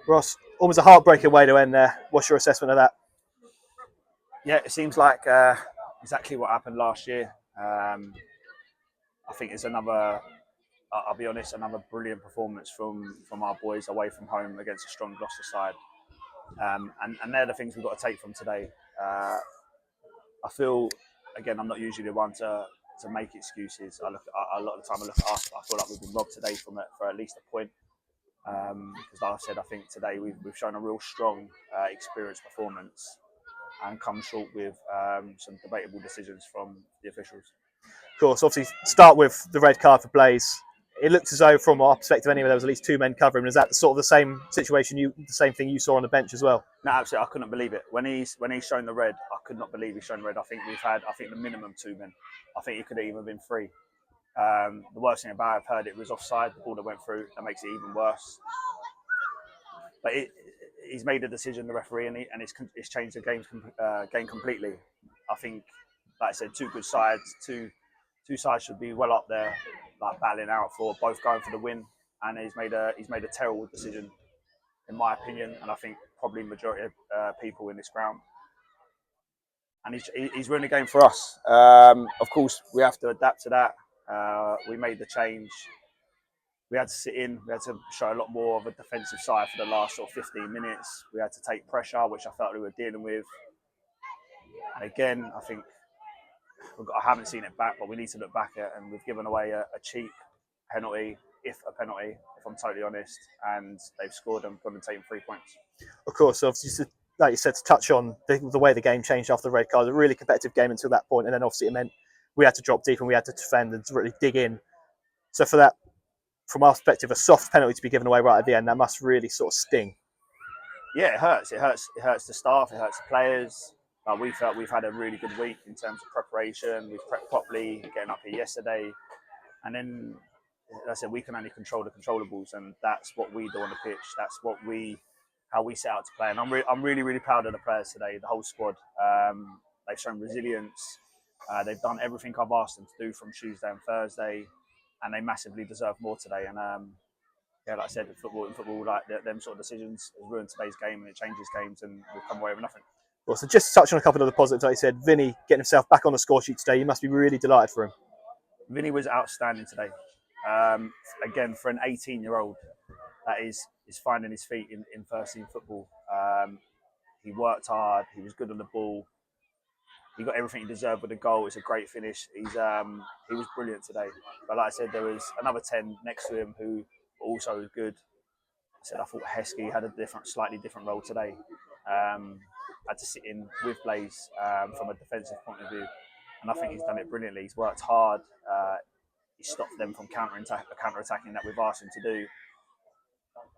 Ross, almost a heartbreaking way to end there. What's your assessment of that? Yeah, it seems like exactly what happened last year. I think it's another, I'll be honest, another brilliant performance from our boys away from home against a strong Gloucester side. And they're the things we've got to take from today. I feel, again, I'm not usually the one to make excuses. A lot of the time I look at us, I feel like we've been robbed today for at least a point. Because like I said, I think today we've shown a real strong, experienced performance and come short with some debatable decisions from the officials. Of course, obviously, start with the red card for Blaze. It looked as though, from our perspective anyway, there was at least two men covering. Is that sort of the same situation, the same thing you saw on the bench as well? No, absolutely. I couldn't believe it. When he's shown the red, I could not believe he's shown red. I think the minimum two men. I think it could have even been three. The worst thing about it, I've heard it was offside, the ball that went through. That makes it even worse. But he's made a decision, the referee, and it's changed the game completely. I think, like I said, two good sides, two sides should be well up there, like battling out for both going for the win. And he's made a terrible decision, in my opinion, and I think probably majority of people in this ground. And he's ruined the game for us. Of course, we have to adapt to that. We made the change. We had to sit in. We had to show a lot more of a defensive side for the last sort of 15 minutes. We had to take pressure, which I felt we were dealing with. And again, I think I haven't seen it back, but we need to look back at, and we've given away a cheap penalty, if I'm totally honest, and they've scored and gone and taken 3 points. Of course, obviously, like you said, to touch on the way the game changed after the red card, a really competitive game until that point, and then obviously it meant we had to drop deep and we had to defend and to really dig in. So for that, from our perspective, a soft penalty to be given away right at the end, that must really sort of sting. Yeah, it hurts. It hurts the staff. It hurts the players. We felt we've had a really good week in terms of preparation. We've prepped properly, getting up here yesterday, and then, as I said, we can only control the controllables, and that's what we do on the pitch. That's how we set out to play. And I'm really proud of the players today, the whole squad. They've shown resilience. They've done everything I've asked them to do from Tuesday and Thursday, and they massively deserve more today. And yeah, like I said, in football, like them sort of decisions has ruined today's game, and it changes games, and we've come away with nothing. Well, so just to touch on a couple of the positives, like you said, Vinny getting himself back on the score sheet today, you must be really delighted for him. Vinny was outstanding today. Again, for an 18-year-old that is finding his feet in first team football. He worked hard. He was good on the ball. He got everything he deserved with a goal. It's a great finish. He was brilliant today. But like I said, there was another 10 next to him who also was good. I thought Heskey had a slightly different role today. Had to sit in with Blaze from a defensive point of view, and I think he's done it brilliantly. He's worked hard. He stopped them from counter-attacking that we've asked him to do.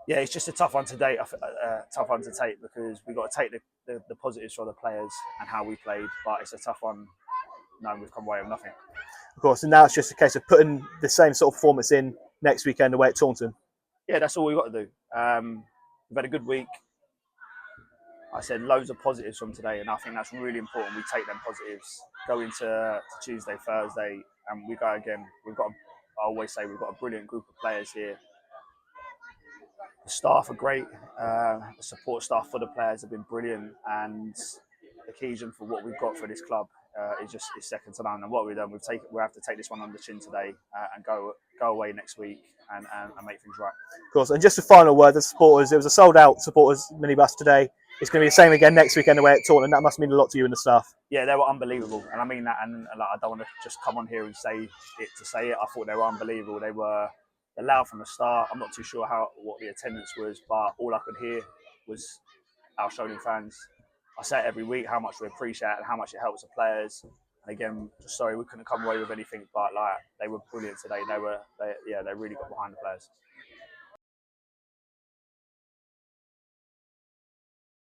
Yeah, it's just a tough one to take because we've got to take the positives from the players and how we played, but it's a tough one. No, we've come away with nothing. Of course, and now it's just a case of putting the same sort of performance in next weekend away at Taunton. Yeah, that's all we've got to do. We've had a good week. I said loads of positives from today, and I think that's really important. We take them positives, go into Tuesday, Thursday, and we go again. I always say we've got a brilliant group of players here. The staff are great. The support staff for the players have been brilliant, and the cohesion for what we've got for this club is second to none. And what we've done, we have to take this one on the chin today and go away next week and make things right. Of course, and just a final word, the supporters. It was a sold-out supporters minibus today. It's going to be the same again next weekend away at Taunton, and that must mean a lot to you and the staff. Yeah, they were unbelievable, and I mean that. And I don't want to just come on here and say it to say it. I thought they were unbelievable. They were loud from the start. I'm not too sure what the attendance was, but all I could hear was our Sholing fans. I say it every week how much we appreciate it and how much it helps the players. And again, sorry we couldn't come away with anything, but like they were brilliant today. They really got behind the players.